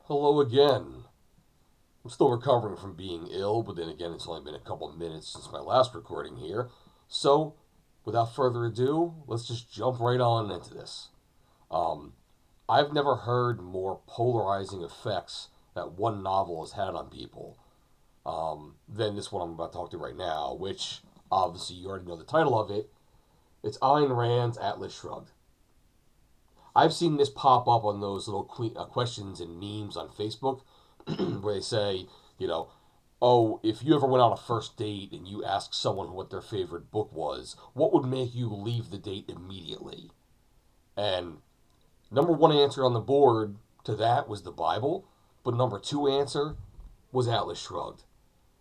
Hello again. I'm still recovering from being ill, but then again, it's only been a couple of minutes since my last recording here. So, without further ado, let's just jump right on into this. Um, I've never heard more polarizing effects that one novel has had on people than this one I'm about to talk to right now, which obviously you already know the title of it. It's Ayn Rand's Atlas Shrugged. I've seen this pop up on those little questions and memes on Facebook where they say, you know, oh, if you ever went on a first date and you asked someone what their favorite book was, what would make you leave the date immediately? And number one answer on the board to that was the Bible, but number two answer was Atlas Shrugged.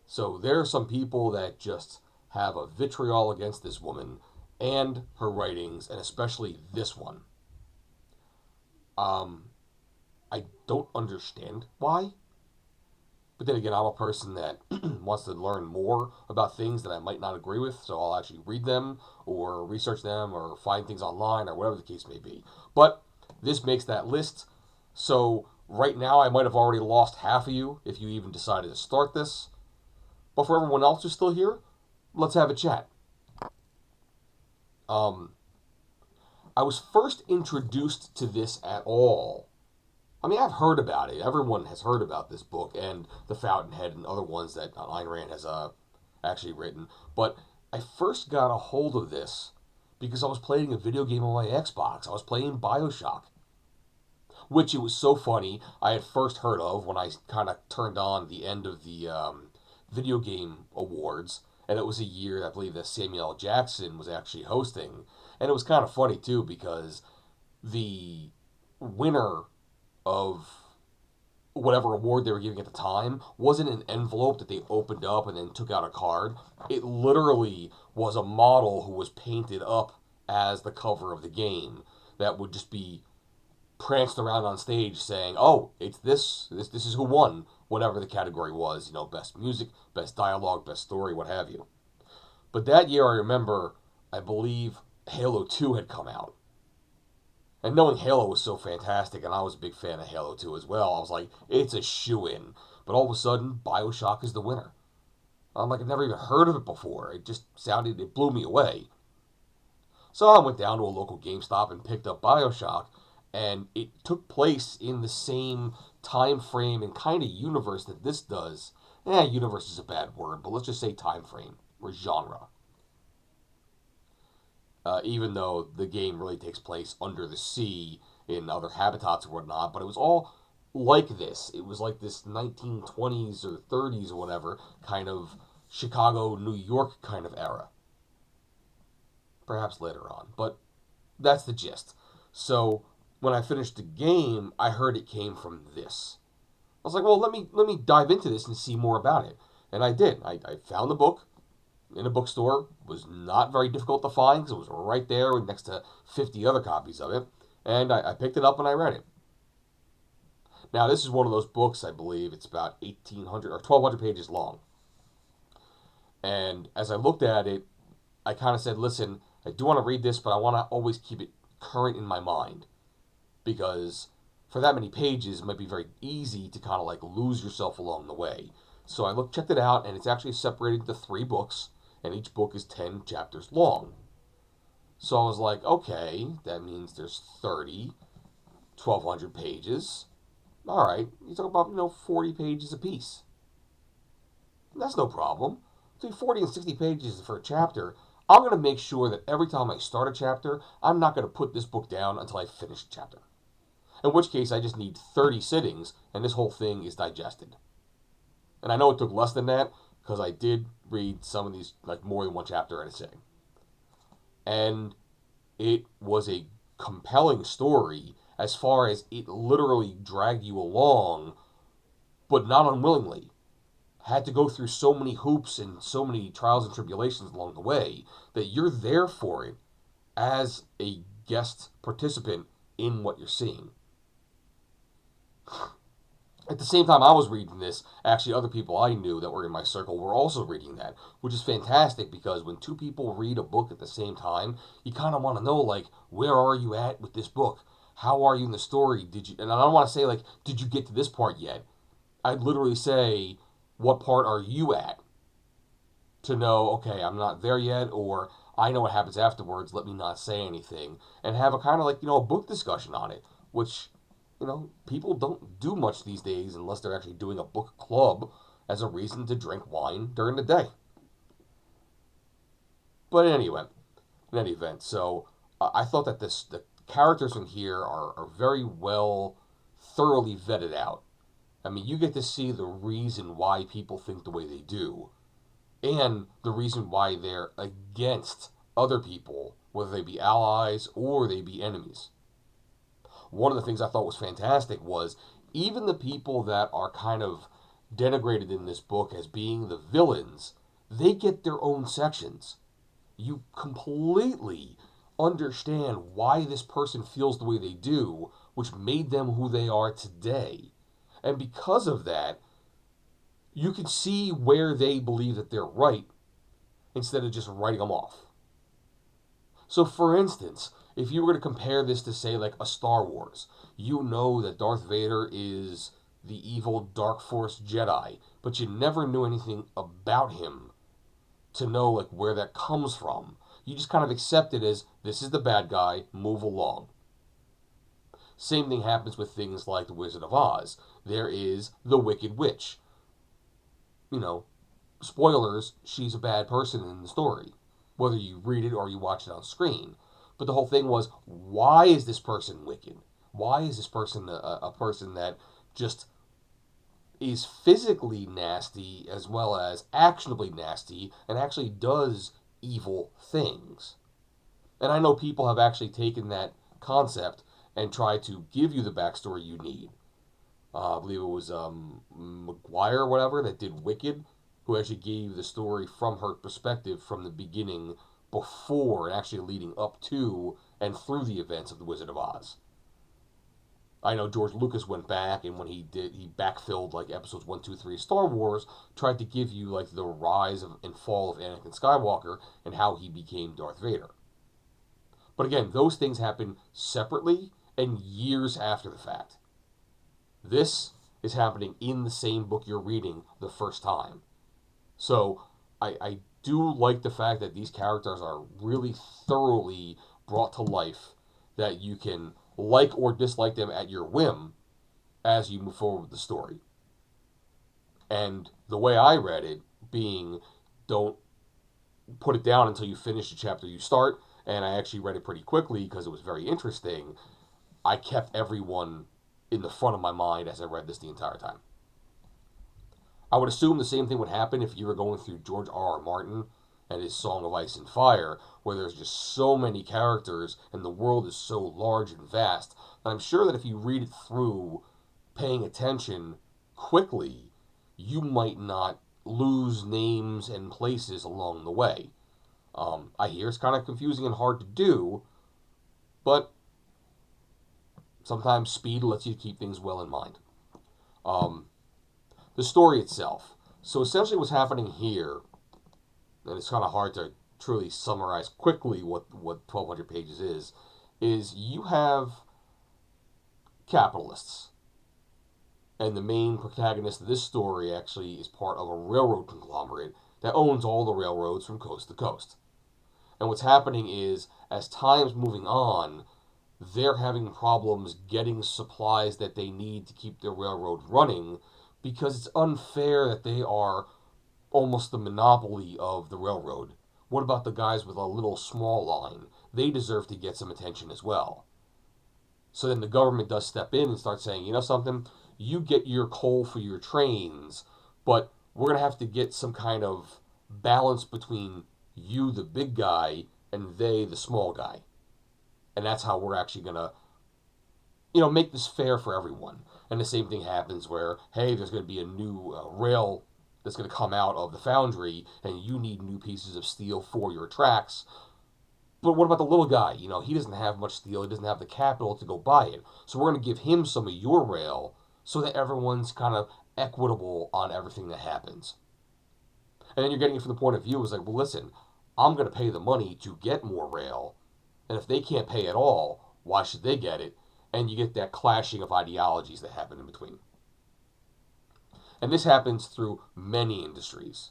So there are some people that just have a vitriol against this woman and her writings, and especially this one. Um, I don't understand why. But then again, I'm a person that wants to learn more about things that I might not agree with, so I'll actually read them or research them or find things online or whatever the case may be. But this makes that list. So right now, I might have already lost half of you if you even decided to start this. But for everyone else who's still here, let's have a chat. Um, I was first introduced to this at all. I mean, I've heard about it. Everyone has heard about this book and The Fountainhead and other ones that Ayn Rand has actually written. But I first got a hold of this because I was playing a video game on my Xbox. I was playing Bioshock, which it was so funny. I had first heard of when I kind of turned on the end of the video game awards, and it was a year I believe that Samuel L. Jackson was actually hosting, and it was kind of funny too because the winner of whatever award they were giving at the time wasn't an envelope that they opened up and then took out a card. It literally was a model who was painted up as the cover of the game that would just be pranced around on stage saying, "Oh, it's this is who won whatever the category was, best music, best dialogue, best story, what have you." But that year I remember I believe Halo 2 had come out. And knowing Halo was so fantastic, and I was a big fan of Halo 2 as well, I was like, it's a shoe-in. But all of a sudden, Bioshock is the winner. I'm like, I've never even heard of it before. It blew me away. So I went down to a local GameStop and picked up Bioshock, and it took place in the same time frame and kind of universe that this does. Universe is a bad word, but let's just say time frame or genre. Even though the game really takes place under the sea in other habitats or whatnot. But it was all like this. It was like this 1920s or 30s or whatever kind of Chicago, New York kind of era. Perhaps later on, but that's the gist. So when I finished the game, I heard it came from this. I was like, well, let me dive into this and see more about it, and I did. I found the book in a bookstore. Was not very difficult to find because it was right there next to 50 other copies of it. And I picked it up and I read it. Now, this is one of those books, I believe, it's about 1,800 or 1,200 pages long. And as I looked at it, I kind of said, listen, I do want to read this, but I want to always keep it current in my mind. Because for that many pages, it might be very easy to kind of like lose yourself along the way. So checked it out, and it's actually separated into three books, and each book is 10 chapters long. So I was like, okay, that means there's 30, 1,200 pages. All right, you talk about, 40 pages a piece. That's no problem. Between 40 and 60 pages for a chapter, I'm going to make sure that every time I start a chapter, I'm not going to put this book down until I finish the chapter. In which case, I just need 30 sittings, and this whole thing is digested. And I know it took less than that, because I did read some of these, like more than one chapter at a sitting. And it was a compelling story as far as it literally dragged you along, but not unwillingly. Had to go through so many hoops and so many trials and tribulations along the way that you're there for it as a guest participant in what you're seeing. At the same time I was reading this, actually other people I knew that were in my circle were also reading that, which is fantastic because when two people read a book at the same time, you kind of want to know, like, where are you at with this book? how are you in the story? Did you? And I don't want to say like, did you get to this part yet? I'd literally say, what part are you at? To know, okay, I'm not there yet, or I know what happens afterwards. Let me not say anything, and have a kind of like a book discussion on it, which people don't do much these days unless they're actually doing a book club as a reason to drink wine during the day. But anyway, in any event, so I thought that the characters in here are very well, thoroughly vetted out. I mean, you get to see the reason why people think the way they do, and the reason why they're against other people, whether they be allies or they be enemies. One of the things I thought was fantastic was even the people that are kind of denigrated in this book as being the villains, they get their own sections. You completely understand why this person feels the way they do, which made them who they are today. And because of that, you can see where they believe that they're right instead of just writing them off. So, for instance, if you were to compare this to, say, like a Star Wars, you know that Darth Vader is the evil Dark Force Jedi, but you never knew anything about him to know like where that comes from. You just kind of accept it as this is the bad guy, move along. Same thing happens with things like The Wizard of Oz. There is the Wicked Witch. You know, spoilers, she's a bad person in the story, whether you read it or you watch it on screen. But the whole thing was, why is this person wicked? Why is this person a person that just is physically nasty as well as actionably nasty and actually does evil things? And I know people have actually taken that concept and tried to give you the backstory you need. I believe it was McGuire or whatever that did Wicked, who actually gave the story from her perspective from the beginning, before and actually leading up to and through the events of The Wizard of Oz. I know George Lucas went back, and when he backfilled like episodes 1, 2, 3 Star Wars, tried to give you like the rise and fall of Anakin Skywalker and how he became Darth Vader. But again, those things happen separately and years after the fact. This is happening in the same book you're reading the first time. So I do like the fact that these characters are really thoroughly brought to life, that you can like or dislike them at your whim as you move forward with the story. And the way I read it being, don't put it down until you finish the chapter you start, and I actually read it pretty quickly because it was very interesting. I kept everyone in the front of my mind as I read this the entire time. I would assume the same thing would happen if you were going through George R.R. Martin and his Song of Ice and Fire, where there's just so many characters and the world is so large and vast that I'm sure that if you read it through paying attention quickly, you might not lose names and places along the way. I hear it's kind of confusing and hard to do, but sometimes speed lets you keep things well in mind. The story itself. So essentially what's happening here, and it's kind of hard to truly summarize quickly what 1,200 pages is you have capitalists. And the main protagonist of this story actually is part of a railroad conglomerate that owns all the railroads from coast to coast. And what's happening is, as time's moving on, they're having problems getting supplies that they need to keep their railroad running, because it's unfair that they are almost the monopoly of the railroad. What about the guys with a little small line? They deserve to get some attention as well. So then the government does step in and start saying, you know something, you get your coal for your trains, but we're going to have to get some kind of balance between you, the big guy, and they, the small guy. And that's how we're actually going to, make this fair for everyone. And the same thing happens where, hey, there's going to be a new rail that's going to come out of the foundry, and you need new pieces of steel for your tracks. But what about the little guy? He doesn't have much steel. He doesn't have the capital to go buy it. So we're going to give him some of your rail so that everyone's kind of equitable on everything that happens. And then you're getting it from the point of view is like, well, listen, I'm going to pay the money to get more rail. And if they can't pay at all, why should they get it? and you get that clashing of ideologies that happen in between. And this happens through many industries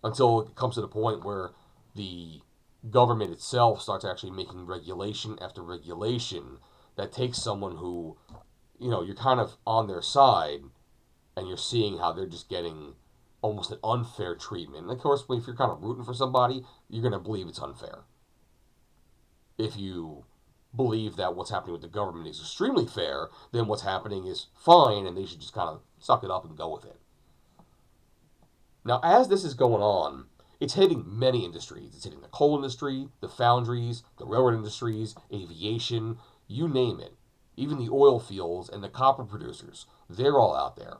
until it comes to the point where the government itself starts actually making regulation after regulation that takes someone who, you're kind of on their side, and you're seeing how they're just getting almost an unfair treatment. And of course, if you're kind of rooting for somebody, you're going to believe it's unfair. If you believe that what's happening with the government is extremely fair, then what's happening is fine, and they should just kind of suck it up and go with it. Now, as this is going on, it's hitting many industries. It's hitting the coal industry, the foundries, the railroad industries, aviation, you name it. Even the oil fields and the copper producers, they're all out there.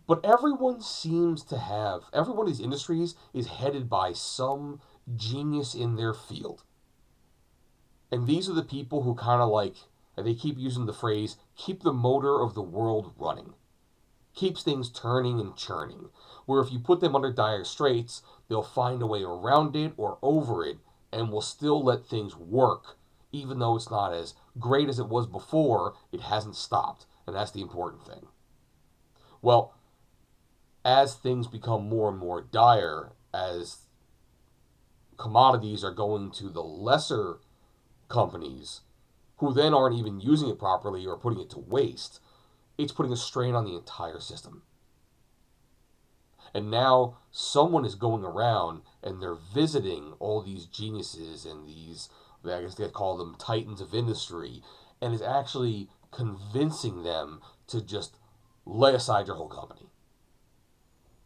But every one of these industries is headed by some genius in their field. And these are the people who kind of they keep using the phrase, keep the motor of the world running. Keeps things turning and churning. Where if you put them under dire straits, they'll find a way around it or over it and will still let things work. Even though it's not as great as it was before, it hasn't stopped. And that's the important thing. Well, as things become more and more dire, as commodities are going to the lesser companies, who then aren't even using it properly or putting it to waste, it's putting a strain on the entire system. And now someone is going around and they're visiting all these geniuses and these, I guess they call them titans of industry, and is actually convincing them to just lay aside your whole company.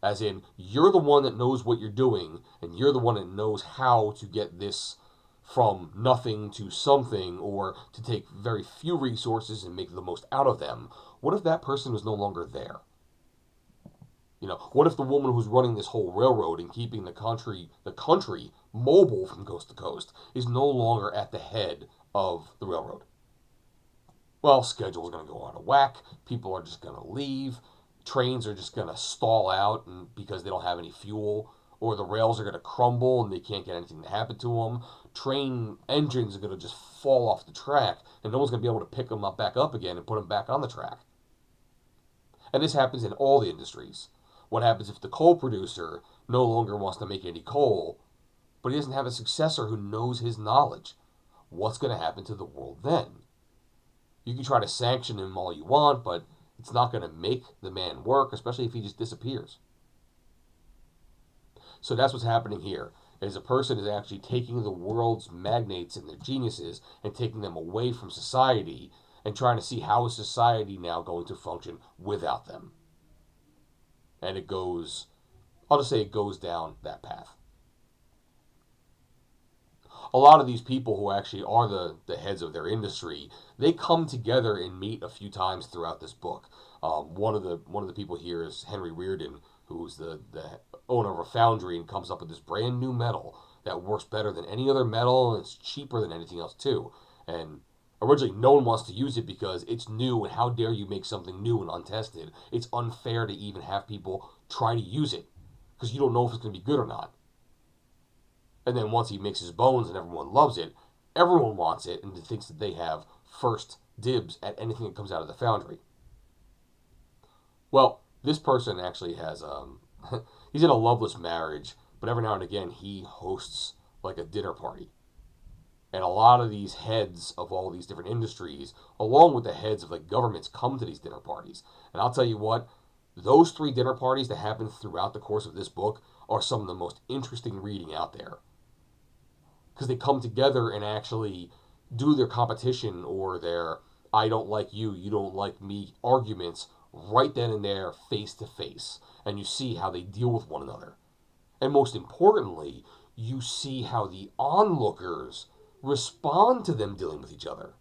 As in, you're the one that knows what you're doing, and you're the one that knows how to get this from nothing to something, or to take very few resources and make the most out of them. What if that person was no longer there? What if the woman who's running this whole railroad and keeping the country mobile from coast to coast is no longer at the head of the railroad? Well, schedule's going to go out of whack. People are just going to leave. Trains are just going to stall out because they don't have any fuel, or the rails are going to crumble and they can't get anything to happen to them. Train engines are going to just fall off the track, and no one's going to be able to pick them back up again and put them back on the track. And this happens in all the industries. What happens if the coal producer no longer wants to make any coal, but he doesn't have a successor who knows his knowledge? What's going to happen to the world then? You can try to sanction him all you want, but it's not going to make the man work, especially if he just disappears. So that's what's happening here, is a person is actually taking the world's magnates and their geniuses and taking them away from society and trying to see how is society now going to function without them. And I'll just say it goes down that path. A lot of these people who actually are the heads of their industry, they come together and meet a few times throughout this book. One of the people here is Henry Reardon, who's the owner of a foundry and comes up with this brand new metal that works better than any other metal, and it's cheaper than anything else too. And originally no one wants to use it because it's new, and how dare you make something new and untested? It's unfair to even have people try to use it because you don't know if it's going to be good or not. And then once he makes his bones and everyone loves it, everyone wants it and thinks that they have first dibs at anything that comes out of the foundry. Well, this person actually has, he's in a loveless marriage, but every now and again he hosts like a dinner party. And a lot of these heads of all these different industries, along with the heads of the governments, come to these dinner parties. And I'll tell you what, those 3 dinner parties that happen throughout the course of this book are some of the most interesting reading out there. Because they come together and actually do their competition or their I don't like you, you don't like me arguments right then and there, face to face. And you see how they deal with one another. And most importantly, you see how the onlookers respond to them dealing with each other.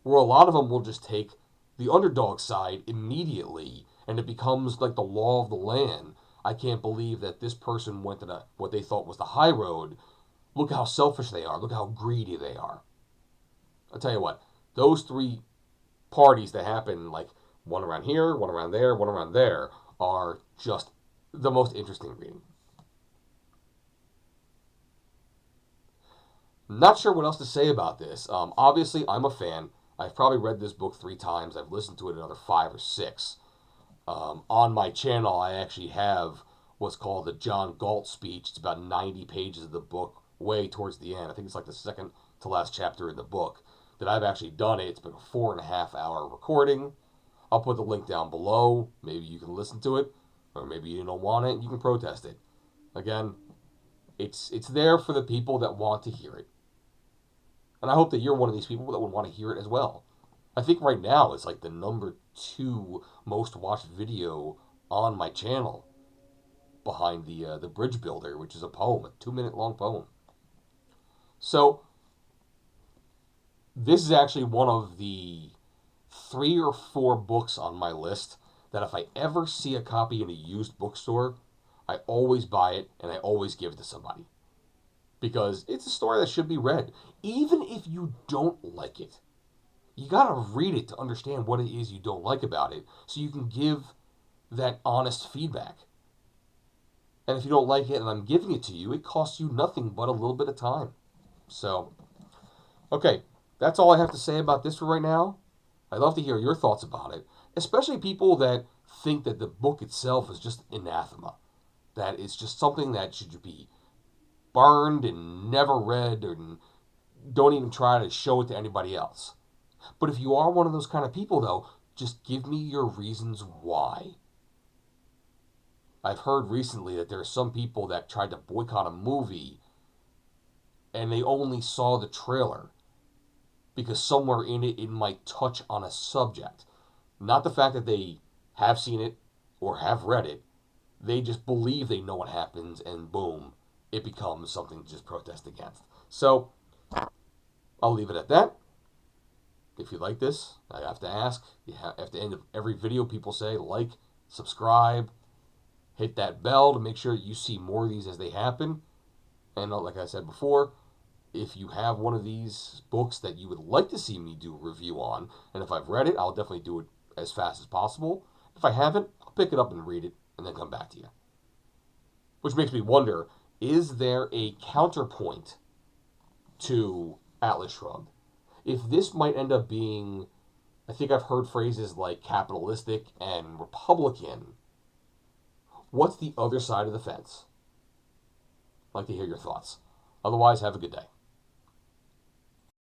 Where a lot of them will just take the underdog side immediately, and it becomes like the law of the land. I can't believe that this person went to what they thought was the high road. Look how selfish they are. Look how greedy they are. I'll tell you what, those 3 parties that happen, like one around here, one around there, one around there, are just the most interesting reading. Not sure what else to say about this. Obviously, I'm a fan. I've probably read this book 3 times. I've listened to it another 5 or 6. On my channel, I actually have what's called the John Galt speech. It's about 90 pages of the book, way towards the end. I think it's like the second to last chapter in the book that I've actually done it. It's been a 4.5 hour recording. I'll put the link down below. Maybe you can listen to it, or maybe you don't want it. You can protest it. Again, it's there for the people that want to hear it. And I hope that you're one of these people that would want to hear it as well. I think right now it's like the number 2 most watched video on my channel, behind the Bridge Builder, which is a poem, a 2-minute long poem. So this is actually one of the 3 or 4 books on my list that if I ever see a copy in a used bookstore, I always buy it and I always give it to somebody. Because it's a story that should be read. Even if you don't like it, you gotta read it to understand what it is you don't like about it, so you can give that honest feedback. And if you don't like it and I'm giving it to you, it costs you nothing but a little bit of time. So, okay, that's all I have to say about this for right now. I'd love to hear your thoughts about it, especially people that think that the book itself is just anathema, that it's just something that should be burned and never read, and don't even try to show it to anybody else. But if you are one of those kind of people, though, just give me your reasons why. I've heard recently that there are some people that tried to boycott a movie and they only saw the trailer because somewhere in it might touch on a subject. Not the fact that they have seen it or have read it. They just believe they know what happens, and boom, it becomes something to just protest against. So, I'll leave it at that. If you like this, I have to ask, at the end of every video, people say like, subscribe, hit that bell to make sure you see more of these as they happen. And like I said before, if you have one of these books that you would like to see me do a review on, and if I've read it, I'll definitely do it as fast as possible. If I haven't, I'll pick it up and read it and then come back to you. Which makes me wonder, is there a counterpoint to Atlas Shrugged? If this might end up being, I think I've heard phrases like capitalistic and Republican, what's the other side of the fence? I'd like to hear your thoughts. Otherwise, have a good day.